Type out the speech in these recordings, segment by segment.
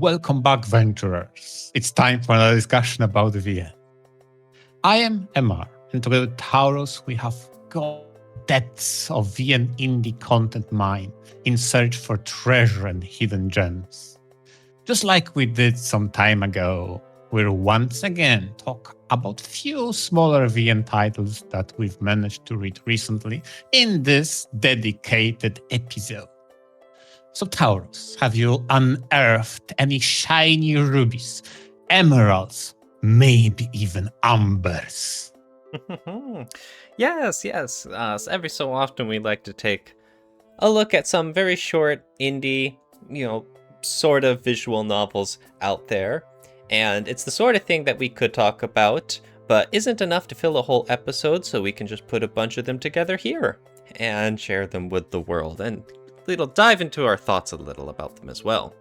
welcome back, venturers. It's time for another discussion about VN. I am Emar, and together with Taurus, we have gone depths of VN indie content mine in search for treasure and hidden gems. Just like we did some time ago, we'll once again talk about few smaller VN titles that we've managed to read recently in this dedicated episode. So Taurus, have you unearthed any shiny rubies, emeralds, maybe even ambers? Yes. Every so often we like to take a look at some very short indie, sort of visual novels out there. And it's the sort of thing that we could talk about, but isn't enough to fill a whole episode, so we can just put a bunch of them together here and share them with the world. And we'll dive into our thoughts a little about them as well.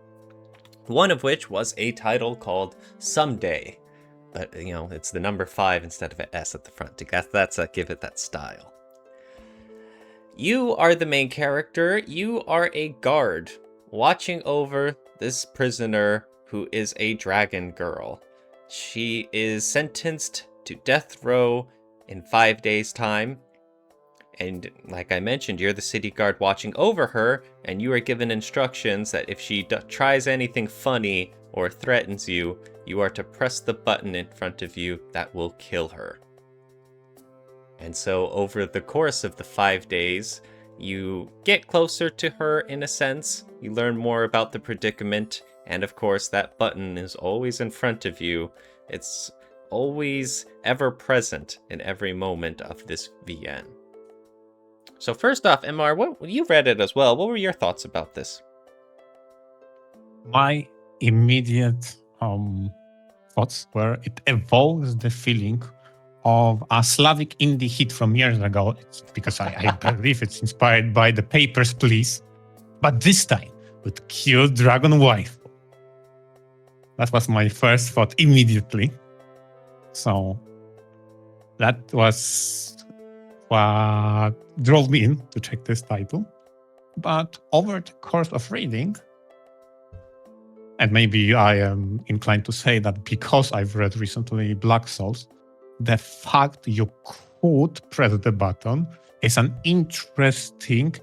One of which was a title called Someday. But, it's the number 5 instead of an S at the front. Give it that style. You are the main character. You are a guard watching over this prisoner who is a dragon girl. She is sentenced to death row in 5 days' time. And like I mentioned, you're the city guard watching over her, and you are given instructions that if she tries anything funny or threatens you, you are to press the button in front of you that will kill her. And so over the course of the 5 days, you get closer to her in a sense, you learn more about the predicament, and of course that button is always in front of you. It's always ever present in every moment of this VN. So first off, MR, you read it as well. What were your thoughts about this? My immediate thoughts were it evokes the feeling of a Slavic indie hit from years ago. It's because I believe it's inspired by the Papers, Please. But this time with cute dragon wife. That was my first thought immediately. So that was what drove me in to check this title. But over the course of reading, and maybe I am inclined to say that because I've read recently Black Souls, the fact you could press the button is an interesting,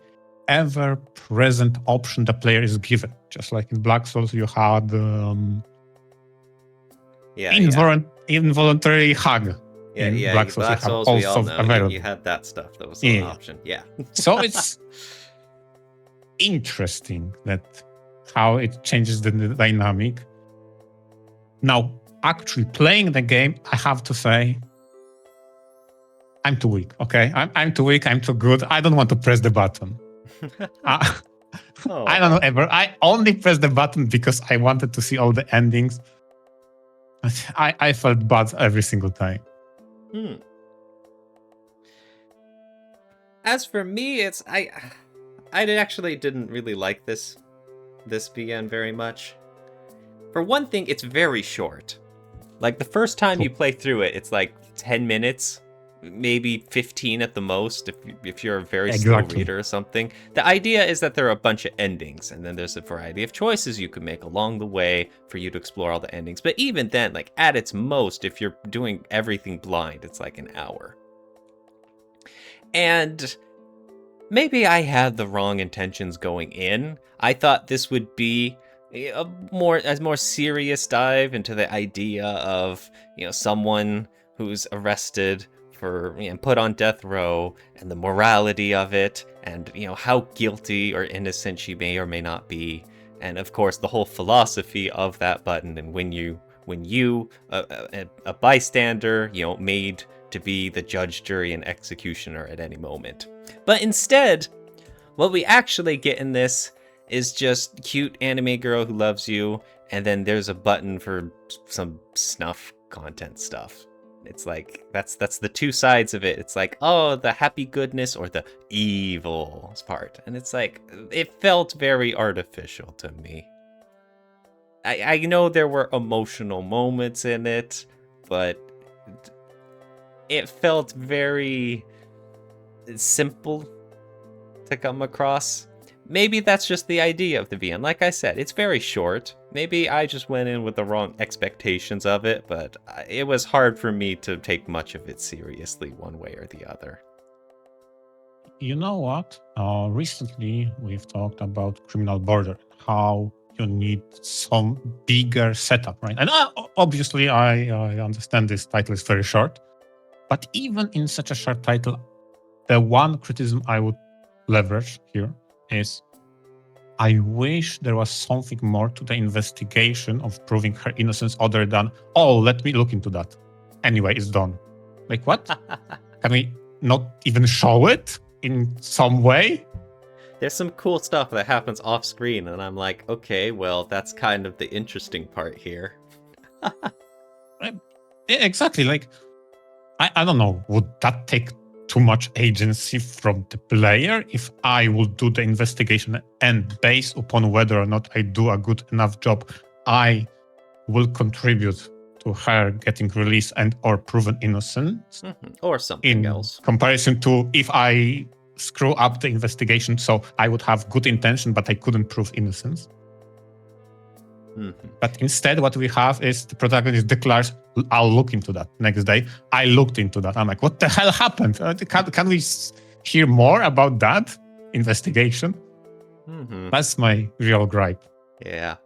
ever-present option the player is given. Just like in Black Souls, you had involuntary hug. Black Souls, we all know. You had that stuff. That was an option. Yeah. So it's interesting that how it changes the dynamic. Now, actually playing the game, I have to say, I'm too weak, okay? I'm too weak, I'm too good. I don't want to press the button. I don't know ever. I only pressed the button because I wanted to see all the endings. I felt bad every single time. As for me, I actually didn't really like this VN very much. For one thing, it's very short. Like the first time you play through it, it's like 10 minutes, maybe 15 at the most if you're a very slow reader or something. The idea is that there are a bunch of endings, and then there's a variety of choices you can make along the way for you to explore all the endings. But even then, like at its most, if you're doing everything blind, it's like an hour. And maybe I had the wrong intentions going in. I thought this would be a more serious dive into the idea of, someone who's arrested for put on death row and the morality of it, and how guilty or innocent she may or may not be, and of course the whole philosophy of that button, and when you a bystander made to be the judge, jury, and executioner at any moment. But instead, what we actually get in this is just cute anime girl who loves you, and then there's a button for some snuff content stuff. It's like that's the two sides of it. It's like, oh, the happy goodness or the evil part. And it's like, it felt very artificial to me. I know there were emotional moments in it, but it felt very simple to come across. maybe that's just the idea of the VN. Like I said, it's very short. Maybe I just went in with the wrong expectations of it, but it was hard for me to take much of it seriously one way or the other. You know what? Recently, we've talked about Criminal Border, how you need some bigger setup, right? And obviously, I understand this title is very short, but even in such a short title, the one criticism I would leverage here is I wish there was something more to the investigation of proving her innocence other than, oh, let me look into that. Anyway, it's done. Like, what? Can we not even show it in some way? There's some cool stuff that happens off screen, and I'm like, okay, well, that's kind of the interesting part here. Exactly. Like, I don't know, would that take too much agency from the player if I would do the investigation and based upon whether or not I do a good enough job, I will contribute to her getting released and or proven innocent? Mm-hmm. Or something else. Comparison to if I screw up the investigation, so I would have good intention, but I couldn't prove innocence. Mm-hmm. But instead, what we have is the protagonist declares, I'll look into that. Next day, I looked into that. I'm like, what the hell happened? Can we hear more about that investigation? Mm-hmm. That's my real gripe. Yeah.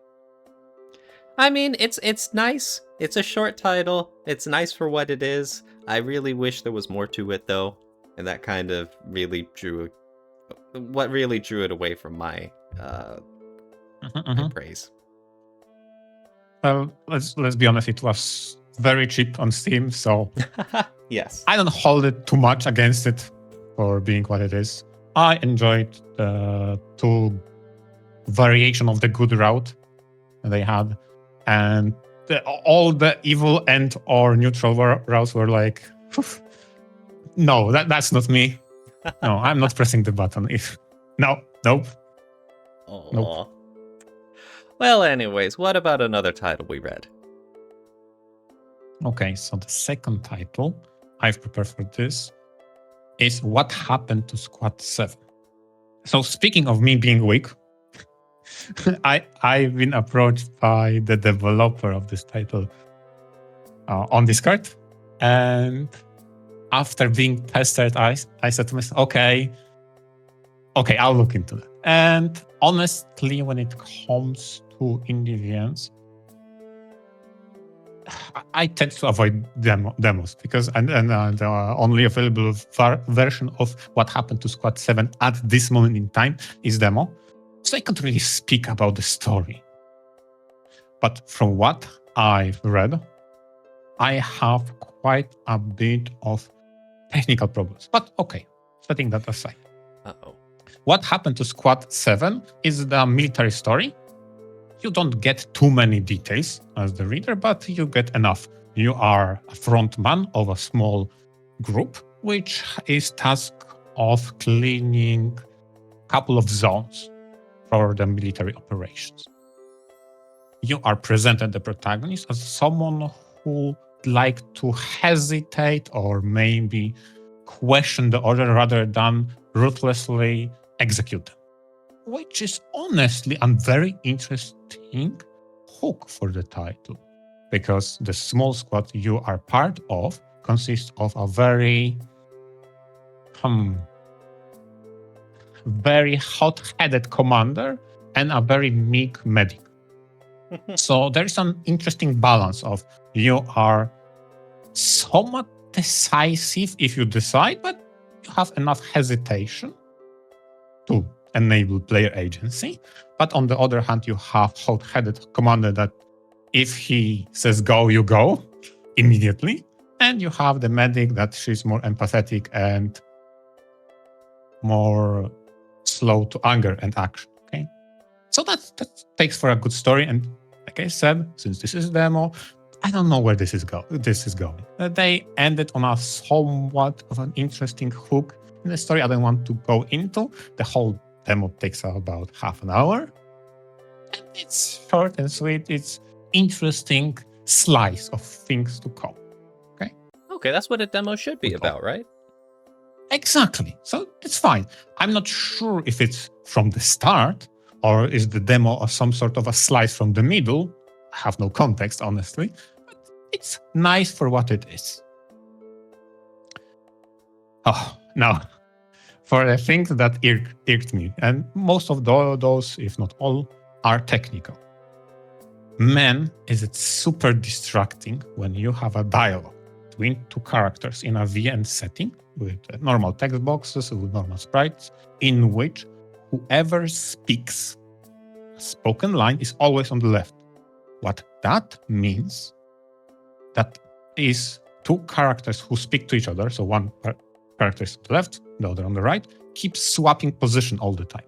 I mean, it's nice. It's a short title. It's nice for what it is. I really wish there was more to it, though. And that kind of really drew it away from my my praise. Well, let's be honest, it was very cheap on Steam, so yes. I don't hold it too much against it for being what it is. I enjoyed the two variation of the good route they had, and all the evil and or neutral routes were like, no, that's not me. No, I'm not pressing the button. Nope. Aww. Nope. Well, anyways, what about another title we read? Okay, so the second title I've prepared for this is What Happened to Squad 7. So speaking of me being weak, I've been approached by the developer of this title on Discord. And after being tested, I said to myself, okay, I'll look into that. And honestly, when it comes to indie VMs, I tend to avoid demos because the only available version of What Happened to Squad 7 at this moment in time is demo. So I can't really speak about the story. But from what I've read, I have quite a bit of technical problems. But okay, setting that aside. Uh-oh. What Happened to Squad 7 is the military story. You don't get too many details as the reader, but you get enough. You are a front man of a small group, which is tasked of cleaning a couple of zones for the military operations. You are presented the protagonist as someone who like to hesitate or maybe question the order rather than ruthlessly execute them, which is honestly a very interesting hook for the title, because the small squad you are part of consists of a very hot-headed commander and a very meek medic. So there is an interesting balance of you are somewhat decisive if you decide, but you have enough hesitation to enable player agency. But on the other hand, you have hot-headed commander that if he says go, you go immediately. And you have the medic that she's more empathetic and more slow to anger and action. Okay, so that takes for a good story. And like I said, since this is demo, I don't know where this is going. They ended on a somewhat of an interesting hook in the story. I don't want to go into. The whole demo takes about half an hour. And it's short and sweet. It's interesting slice of things to come. Okay, that's what a demo should be about, right? Exactly. So it's fine. I'm not sure if it's from the start or is the demo or some sort of a slice from the middle. I have no context, honestly. But it's nice for what it is. Oh, now, for the things that irked me, and most of those, if not all, are technical. Man, is it super distracting when you have a dialogue between two characters in a VN setting with normal text boxes, with normal sprites, in which whoever speaks a spoken line is always on the left. What that means, that is two characters who speak to each other, so one character is on the left, the other on the right, keeps swapping position all the time.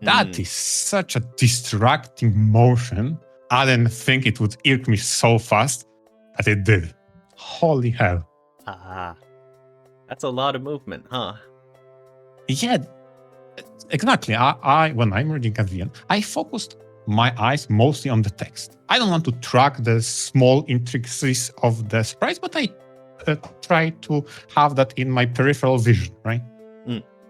That is such a distracting motion. I didn't think it would irk me so fast, but it did. Holy hell. Ah, that's a lot of movement, huh? Yeah, exactly. I when I'm reading a VN, I focused my eyes mostly on the text. I don't want to track the small intricacies of the sprites, but I try to have that in my peripheral vision, right?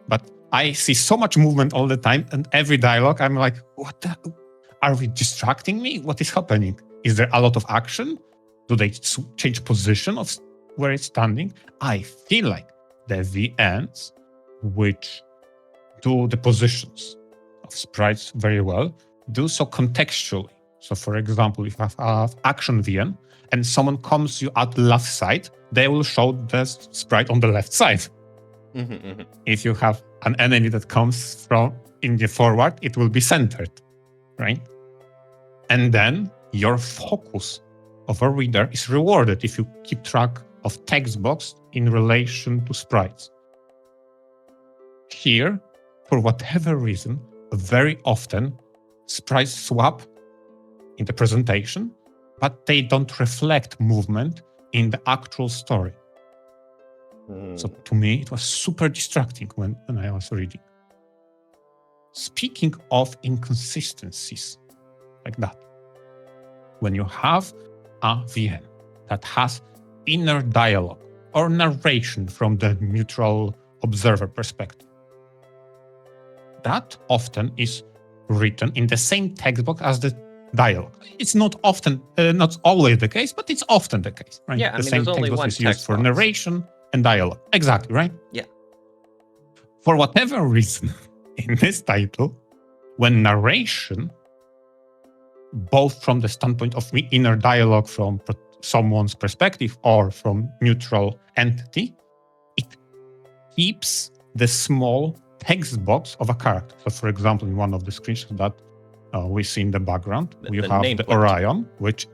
But I see so much movement all the time, and every dialogue, I'm like, what the? Are we distracting me? What is happening? Is there a lot of action? Do they change position of where it's standing? I feel like the VNs, which do the positions of sprites very well, do so contextually. So for example, if I have action VN and someone comes you at the left side, they will show the sprite on the left side. If you have an enemy that comes from in the forward, it will be centered, right? And then your focus of a reader is rewarded if you keep track of text box in relation to sprites. Here, for whatever reason, very often sprites swap in the presentation, but they don't reflect movement in the actual story. So to me, it was super distracting when I was reading. Speaking of inconsistencies like that, when you have a VN that has inner dialogue or narration from the neutral observer perspective, that often is written in the same text box as the dialogue. It's not often, not always the case, but it's often the case, right? Yeah, the same there's only text box one is used text for box. narration and dialogue. Exactly, right? Yeah. For whatever reason, in this title, when narration, both from the standpoint of inner dialogue from someone's perspective or from neutral entity, it keeps the small text box of a character. So for example, in one of the screenshots that we see in the background, you have the Orion, which,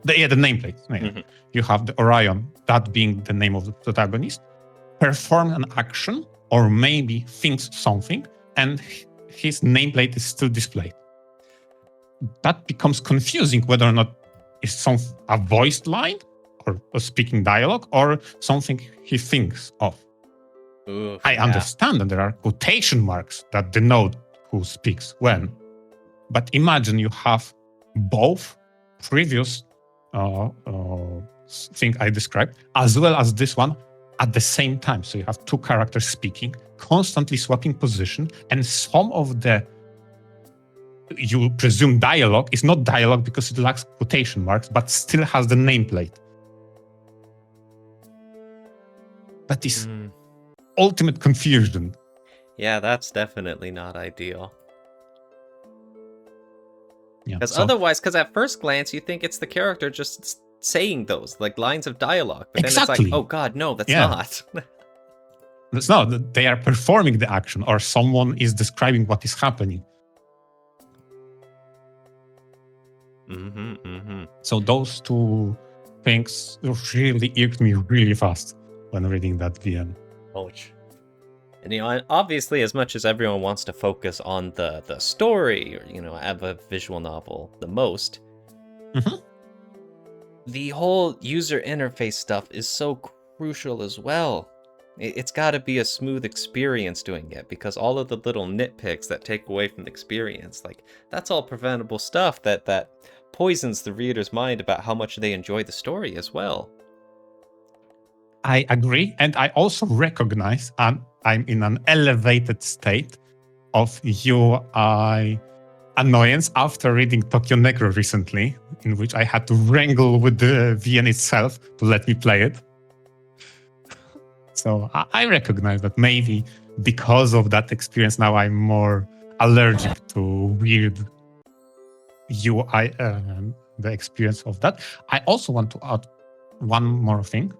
the nameplate. Yeah. You have the Orion, that being the name of the protagonist, perform an action or maybe thinks something, and his nameplate is still displayed. That becomes confusing whether or not it's a voiced line or a speaking dialogue or something he thinks of. I understand that there are quotation marks that denote who speaks when, but imagine you have both previous thing I described as well as this one at the same time. So you have two characters speaking, constantly swapping position, and some of the you presume dialogue is not dialogue because it lacks quotation marks, but still has the nameplate. That is ultimate confusion. Yeah, that's definitely not ideal. Because Yeah, otherwise, because at first glance, you think it's the character just saying those, like lines of dialogue. But then it's like, oh god, no, that's not. It's not. They are performing the action or someone is describing what is happening. So those two things really irked me really fast when reading that VN. Ouch. And obviously, as much as everyone wants to focus on the story, or have a visual novel the most, the whole user interface stuff is so crucial as well. It's got to be a smooth experience doing it, because all of the little nitpicks that take away from the experience, like, that's all preventable stuff that poisons the reader's mind about how much they enjoy the story as well. I agree. And I also recognize I'm in an elevated state of UI annoyance after reading Tokyo Negro recently, in which I had to wrangle with the VN itself to let me play it. So I recognize that maybe because of that experience, now I'm more allergic to weird UI, the experience of that. I also want to add one more thing.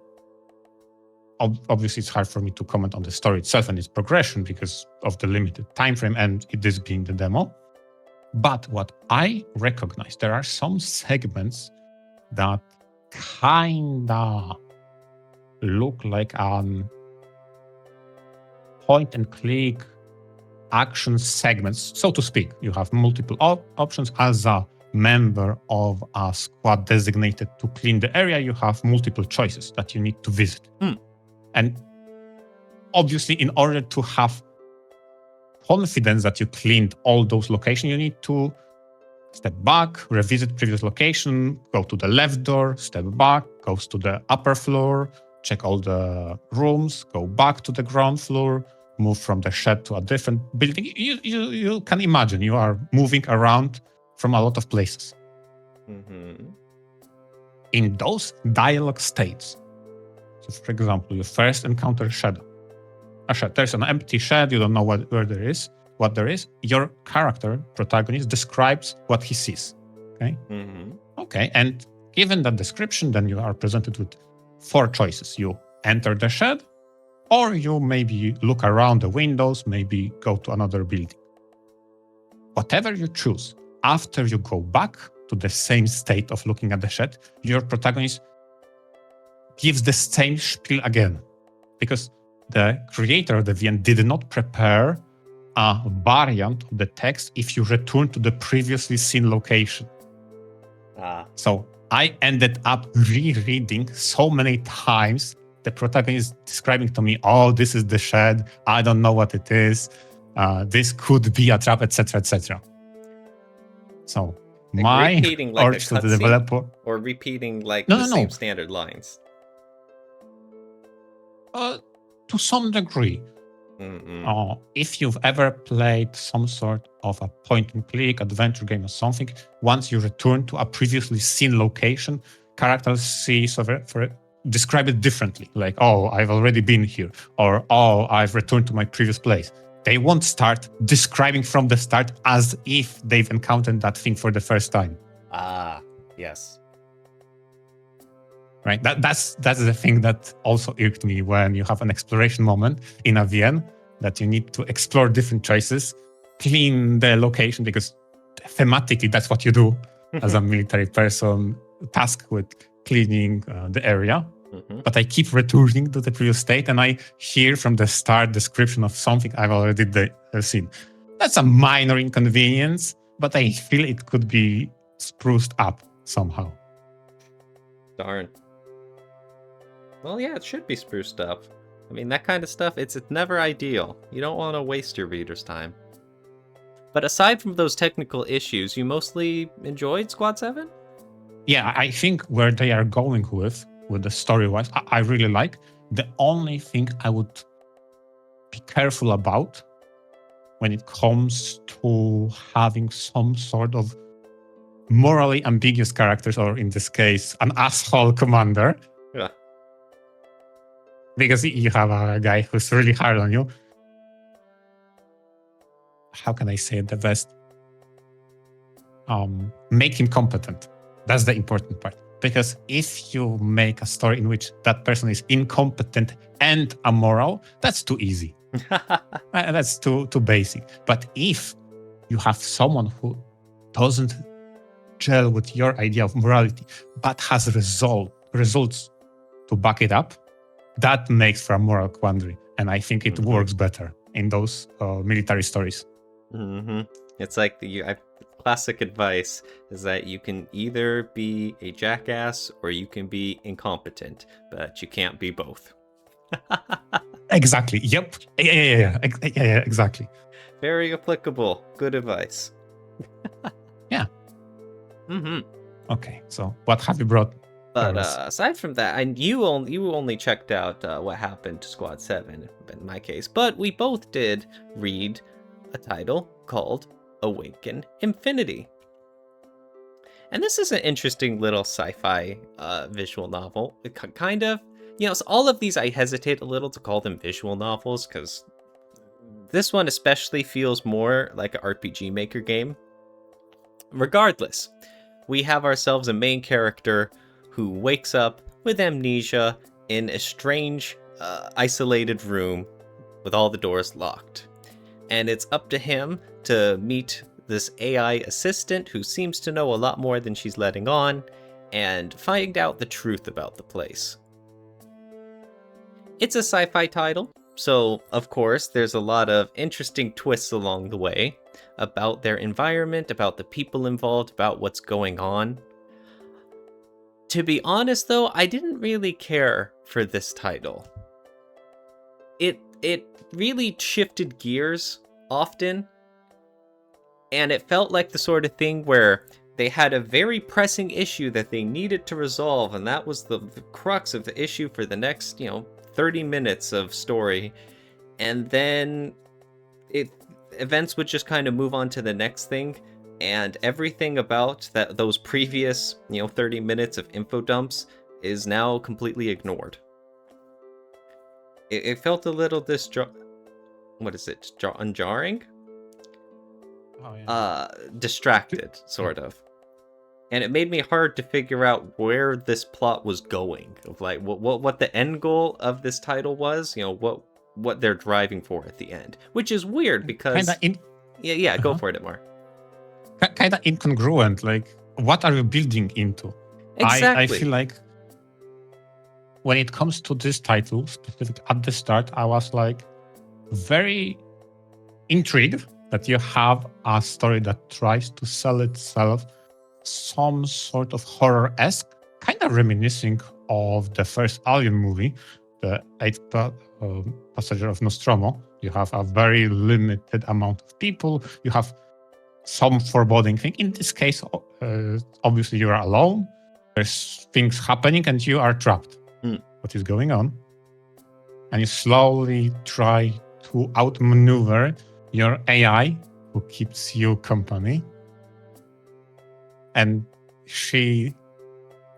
Obviously, it's hard for me to comment on the story itself and its progression because of the limited time frame and it is being the demo. But what I recognize, there are some segments that kinda look like an point and click action segments, so to speak. You have multiple options. As a member of a squad designated to clean the area, you have multiple choices that you need to visit. And obviously, in order to have confidence that you cleaned all those locations, you need to step back, revisit previous location, go to the left door, step back, goes to the upper floor, check all the rooms, go back to the ground floor, move from the shed to a different building. You can imagine you are moving around from a lot of places. In those dialogue states, so for example, you first encounter a shed. There's an empty shed, you don't know what there is. Your character, protagonist, describes what he sees. Okay? Okay, and given that description, then you are presented with 4 choices. You enter the shed, or you maybe look around the windows, maybe go to another building. Whatever you choose, after you go back to the same state of looking at the shed, your protagonist gives the same spiel again. Because the creator of the VN did not prepare a variant of the text if you return to the previously seen location. So I ended up rereading so many times the protagonist describing to me, oh, this is the shed, I don't know what it is, this could be a trap, etc., etc. So like my repeating like urge to the developer, or repeating like No. same standard lines. To some degree. If you've ever played some sort of a point-and-click adventure game or something, once you return to a previously seen location, characters describe it differently. Like, oh, I've already been here, or oh, I've returned to my previous place. They won't start describing from the start as if they've encountered that thing for the first time. Yes. Right. That's the thing that also irked me when you have an exploration moment in a VN that you need to explore different choices, clean the location, because thematically that's what you do as a military person, tasked with cleaning the area. But I keep returning to the previous state and I hear from the start description of something I've already seen. That's a minor inconvenience, but I feel it could be spruced up somehow. Darn. Well, yeah, it should be spruced up. I mean, that kind of stuff, it's never ideal. You don't want to waste your reader's time. But aside from those technical issues, you mostly enjoyed Squad 7? Yeah, I think where they are going with the story-wise, I really like. The only thing I would be careful about when it comes to having some sort of morally ambiguous characters, or in this case, an asshole commander. Yeah. Because you have a guy who's really hard on you. How can I say it the best? Make him competent. That's the important part. Because if you make a story in which that person is incompetent and amoral, that's too easy. That's too basic. But if you have someone who doesn't gel with your idea of morality, but has results to back it up, that makes for a moral quandary. And I think it works better in those military stories. It's like classic advice is that you can either be a jackass or you can be incompetent, but you can't be both. Exactly. Yep. Yeah, exactly. Very applicable. Good advice. Yeah. Okay, so what have you brought But was. aside from that, and you only checked out what happened to Squad 7 in my case, but we both did read a title called Awaken Infinity. And this is an interesting little sci-fi visual novel. It kind of, so all of these I hesitate a little to call them visual novels because this one especially feels more like an RPG Maker game. Regardless, we have ourselves a main character who wakes up with amnesia in a strange, isolated room with all the doors locked. And it's up to him to meet this AI assistant who seems to know a lot more than she's letting on, and find out the truth about the place. It's a sci-fi title, so of course there's a lot of interesting twists along the way about their environment, about the people involved, about what's going on. To be honest though, I didn't really care for this title. It really shifted gears often, and it felt like the sort of thing where they had a very pressing issue that they needed to resolve, and that was the crux of the issue for the next, 30 minutes of story. And then events would just kind of move on to the next thing, and everything about those previous, 30 minutes of info dumps is now completely ignored. It felt a little unjarring? Oh, yeah. Distracted, sort of. And it made me hard to figure out where this plot was going, of like what the end goal of this title was, what they're driving for at the end, which is weird because go for it, Amar. Kind of incongruent. Like, what are you building into? Exactly. I feel like when it comes to this title, specifically at the start, I was like very intrigued that you have a story that tries to sell itself some sort of horror-esque, kind of reminiscing of the first Alien movie, the Eighth Passenger of Nostromo. You have a very limited amount of people. You have some foreboding thing. In this case, obviously you are alone. There's things happening and you are trapped. What is going on? And you slowly try to outmaneuver your AI who keeps you company. And she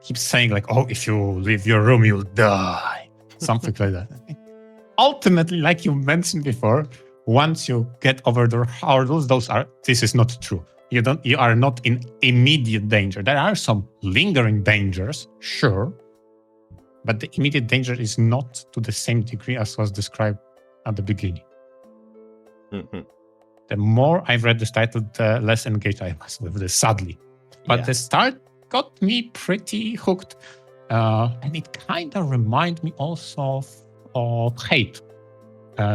keeps saying like, oh, if you leave your room, you'll die. Something like that. Ultimately, like you mentioned before, once you get over the hurdles, this is not true. You are not in immediate danger. There are some lingering dangers, sure, but the immediate danger is not to the same degree as was described at the beginning. Mm-hmm. The more I've read this title, the less engaged I was with this, sadly. But the start got me pretty hooked. And it kind of reminded me also of Hate.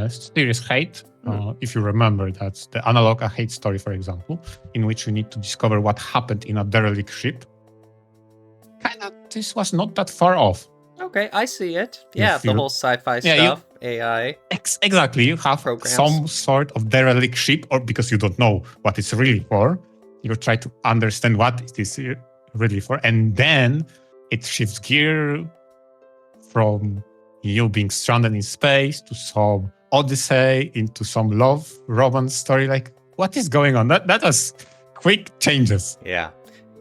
Serious Hate. If you remember, that's the analog a Hate story, for example, in which you need to discover what happened in a derelict ship. This was not that far off. Okay, I see it. Yeah, the whole sci-fi stuff, AI. Exactly. You have programs. Some sort of derelict ship, or because you don't know what it's really for, you try to understand what it is really for, and then it shifts gear from you being stranded in space to some odyssey into some love romance story. Like, what is going on? That was quick changes.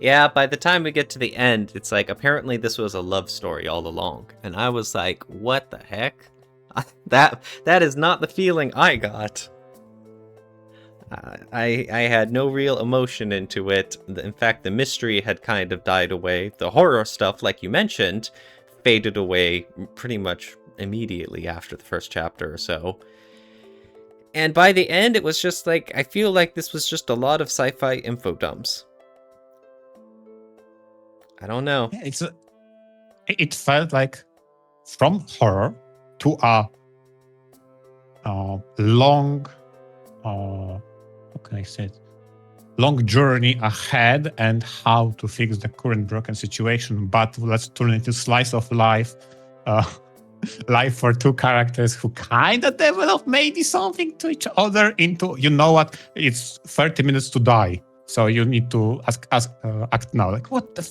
Yeah, by the time we get to the end, it's like, apparently this was a love story all along. And I was like, what the heck? That is not the feeling I got. I had no real emotion into it. In fact, the mystery had kind of died away. The horror stuff, like you mentioned, faded away pretty much immediately after the first chapter or so. And by the end, it was just like, I feel like this was just a lot of sci-fi info dumps. I don't know. It felt like from horror to a long, how can I say it? Long journey ahead and how to fix the current broken situation. But let's turn it into slice of life. Life for two characters who kind of develop maybe something to each other into, it's 30 minutes to die. So you need to act now. Like, what the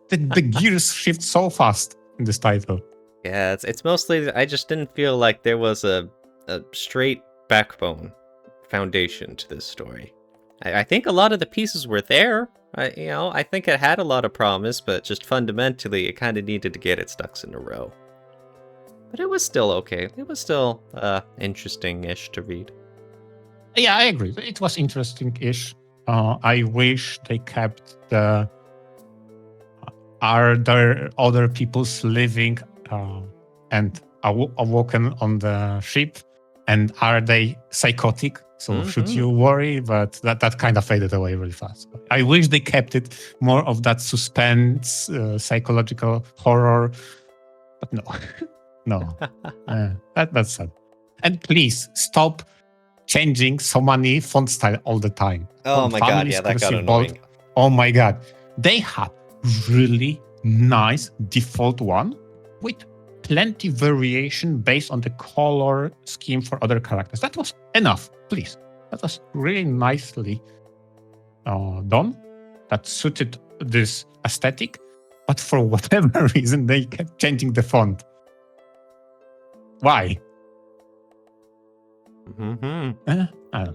The gears shift so fast in this title. Yeah, it's mostly I just didn't feel like there was a straight backbone foundation to this story. I think a lot of the pieces were there. I think it had a lot of promise, but just fundamentally, it kind of needed to get its ducks in a row. But it was still okay. It was still interesting-ish to read. Yeah, I agree. It was interesting-ish. I wish they kept the... Are there other people's living and awoken on the ship? And are they psychotic? So should you worry? But that kind of faded away really fast. I wish they kept it more of that suspense, psychological horror. But no. No. That's sad. And please stop changing so many font style all the time. Oh my god, yeah, that got annoying. Oh my god. They had really nice default one with plenty variation based on the color scheme for other characters. That was enough, please. That was really nicely done. That suited this aesthetic, but for whatever reason, they kept changing the font. Why? I don't know.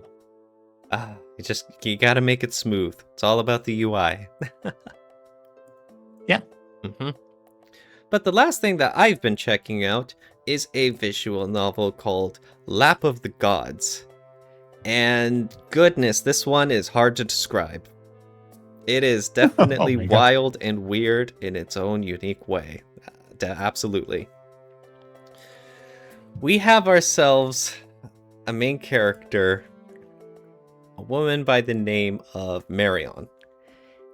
You gotta make it smooth. It's all about the UI. Yeah. But the last thing that I've been checking out is a visual novel called Lap of the Gods. And goodness, this one is hard to describe. It is definitely wild and weird in its own unique way. Absolutely. We have ourselves a main character, a woman by the name of Mareeck.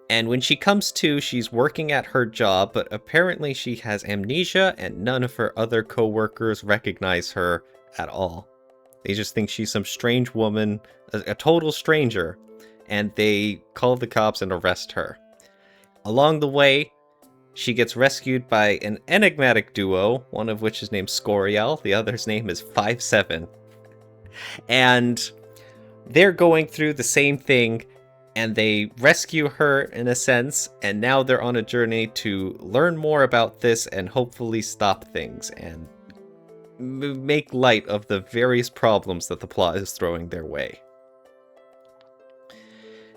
And when she comes to, she's working at her job, but apparently she has amnesia and none of her other co-workers recognize her at all. They just think she's some strange woman, a total stranger, and they call the cops and arrest her. Along the way, she gets rescued by an enigmatic duo, one of which is named Scoriel, the other's name is 5-7. And they're going through the same thing, and they rescue her in a sense, and now they're on a journey to learn more about this and hopefully stop things and make light of the various problems that the plot is throwing their way.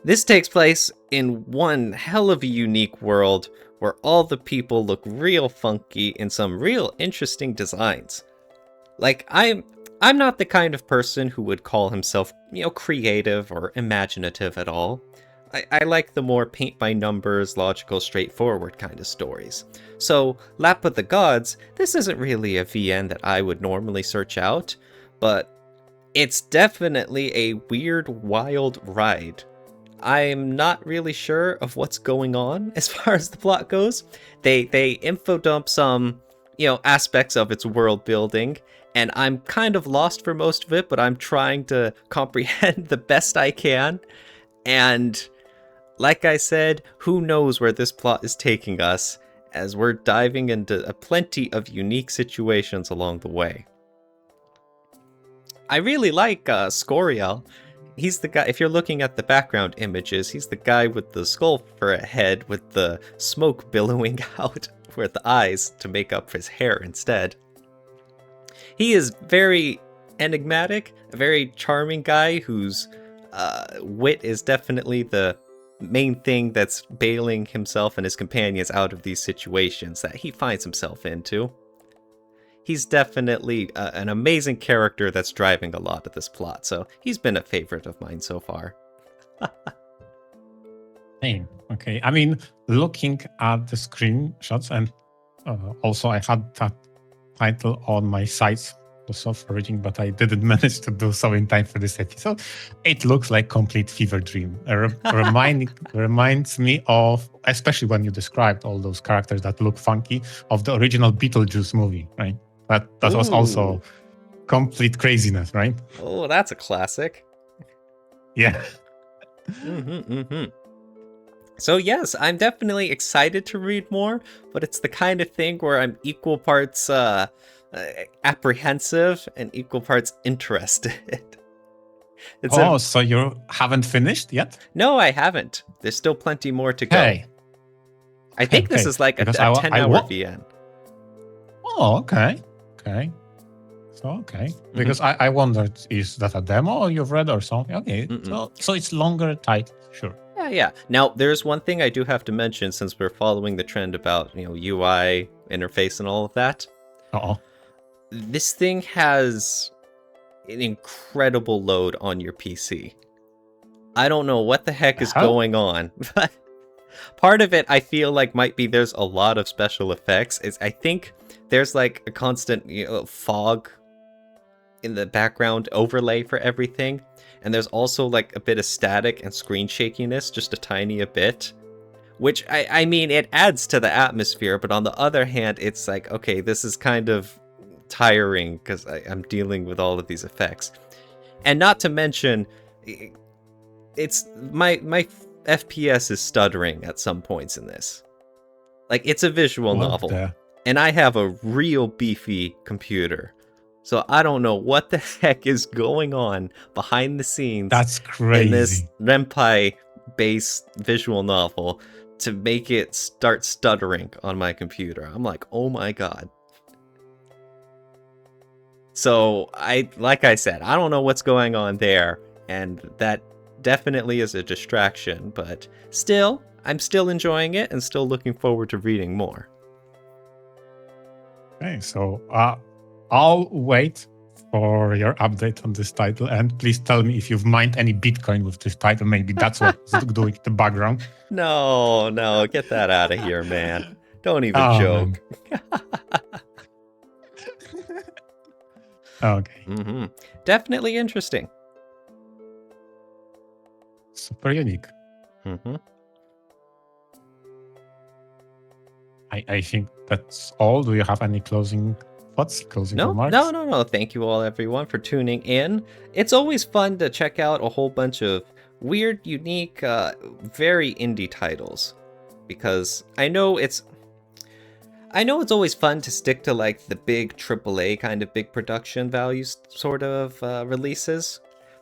This takes place in one hell of a unique world where all the people look real funky in some real interesting designs. Like, I'm not the kind of person who would call himself, creative or imaginative at all. I like the more paint-by-numbers, logical, straightforward kind of stories. So, Lap of the Gods, this isn't really a VN that I would normally search out, but it's definitely a weird, wild ride. I'm not really sure of what's going on as far as the plot goes. They info dump some, aspects of its world building, and I'm kind of lost for most of it, but I'm trying to comprehend the best I can. And like I said, who knows where this plot is taking us, as we're diving into a plenty of unique situations along the way. I really like Scoriel. He's the guy, if you're looking at the background images, he's the guy with the skull for a head with the smoke billowing out for the eyes to make up his hair instead. He is very enigmatic, a very charming guy whose wit is definitely the main thing that's bailing himself and his companions out of these situations that he finds himself into. He's definitely an amazing character that's driving a lot of this plot, so he's been a favorite of mine so far. Same. Okay. I mean, looking at the screenshots, and also I had that title on my sites also for reading, but I didn't manage to do so in time for this episode. It looks like complete fever dream. Reminds me of, especially when you described all those characters that look funky, of the original Beetlejuice movie, right? That was also complete craziness, right? Oh, that's a classic. Yeah. So yes, I'm definitely excited to read more, but it's the kind of thing where I'm equal parts apprehensive and equal parts interested. So you haven't finished yet? No, I haven't. There's still plenty more to go. I think this is like a Because 10-hour VN. Oh, okay. So, okay. Because I wondered, is that a demo you've read or something? Okay. So it's longer title, sure. Yeah. Now, there's one thing I do have to mention since we're following the trend about, UI interface and all of that. This thing has an incredible load on your PC. I don't know what the heck is going on, but part of it I feel like might be there's a lot of special effects. I think there's like a constant fog in the background overlay for everything, and there's also like a bit of static and screen shakiness, just a tiny bit, which I mean it adds to the atmosphere, but on the other hand it's like, okay, this is kind of tiring because I'm dealing with all of these effects. And not to mention, it's my FPS is stuttering at some points in this. Like, it's a visual novel, and I have a real beefy computer. So I don't know what the heck is going on behind the scenes. That's crazy. In this Renpai-based visual novel to make it start stuttering on my computer. I'm like, oh my god. So like I said, I don't know what's going on there, and that definitely is a distraction, but still, I'm still enjoying it and still looking forward to reading more. Okay, so I'll wait for your update on this title, and please tell me if you've mined any Bitcoin with this title. Maybe that's what's doing in the background. No, get that out of here, man. Don't even joke. Okay. Definitely interesting. Super unique. I think that's all. Do you have any closing thoughts? Closing remarks? No. Thank you all, everyone, for tuning in. It's always fun to check out a whole bunch of weird, unique, very indie titles, because I know it's always fun to stick to like the big AAA kind of big production values sort of releases,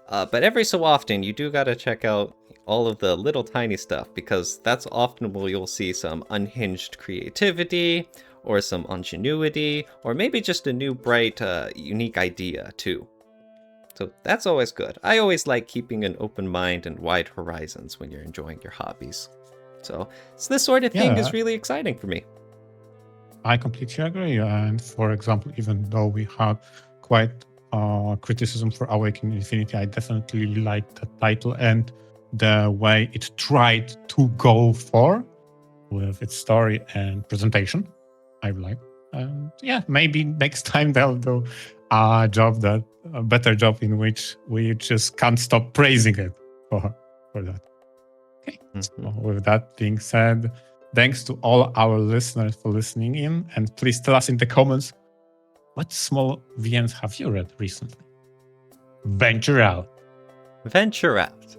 but every so often you do gotta check out all of the little tiny stuff, because that's often where you'll see some unhinged creativity or some ingenuity, or maybe just a new, bright, unique idea too. So that's always good. I always like keeping an open mind and wide horizons when you're enjoying your hobbies. So this sort of thing is really exciting for me. I completely agree. And for example, even though we had quite criticism for Awakening Infinity, I definitely liked the title and the way it tried to go for with its story and presentation. I like. And maybe next time they'll do a better job in which we just can't stop praising it for that. Okay. So with that being said, thanks to all our listeners for listening in, and please tell us in the comments what small VNs have you read recently. VNture out. VNture out.